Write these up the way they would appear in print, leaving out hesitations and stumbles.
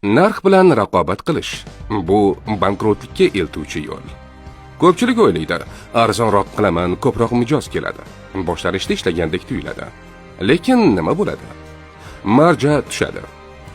Narx bilan raqobat qilish bu bankrotlikka eltuvchi yo'l. Ko'pchilik o'ylaydi, arzonroq qilaman, ko'proq mijoz keladi. Boshlarishda ishlagandek tuyuladi. Lekin nima bo'ladi? Marja tushadi.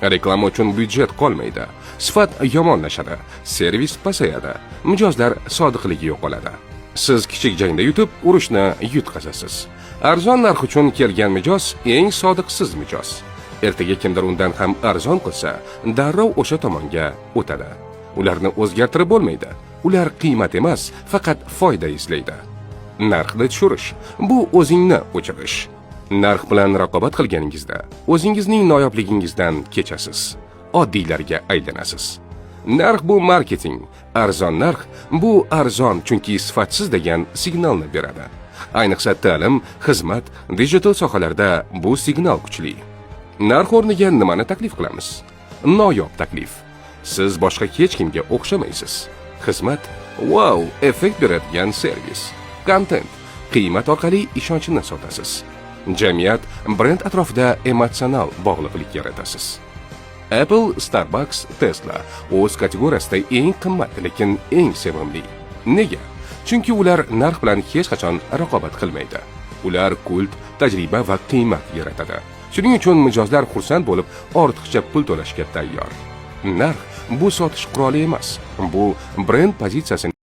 Reklama uchun byudjet qolmaydi. Sifat yomonlashadi, servis pasayadi, mijozlar sodiqligi yo'qoladi. Siz kichik jangda yutib, urushni yutqazasiz. Arzon narx uchun kelgan mijoz eng sodiqsiz mijoz. Ertaga kimdir undan ham arzon qilsa, darrov o'sha tomonga o'tadi. Ularni o'zgartirib bo'lmaydi. Ular qiymat emas, faqat foyda izlaydi. Narxni tushirish bu o'zingni o'chirish. Narx bilan raqobat qilganingizda o'zingizning noyobligingizdan kechasiz. Oddiylarga aylanasiz. Narx bu marketing, arzon narx bu arzon chunki sifatsiz degan signalni beradi. Ayniqsa ta'lim, xizmat, digital sohalarda bu signal kuchli. Narx o'rniga nimani taklif qilamiz? Noyob taklif. Siz boshqa hech kimga o'xshamaysiz. Xizmat, wow, effekt beradigan servis. Content, qiymat orqali ishonchni sotasiz. Jamiyat, brend atrofida emotsional bog'liqlik yaratasiz. Apple, Starbucks, Tesla o'z kategoriyasida eng qimmat, lekin eng sevimli. Nega? Chunki ular narx bilan hech qachon raqobat qilmaydi. Ular kult, tajriba va qiymat yaratadi. Shuning uchun mijozlar xursand bo'lib, ortiqcha pul to'lashga tayyor. Narx bu sotish quroli emas, bu brend pozitsiyasini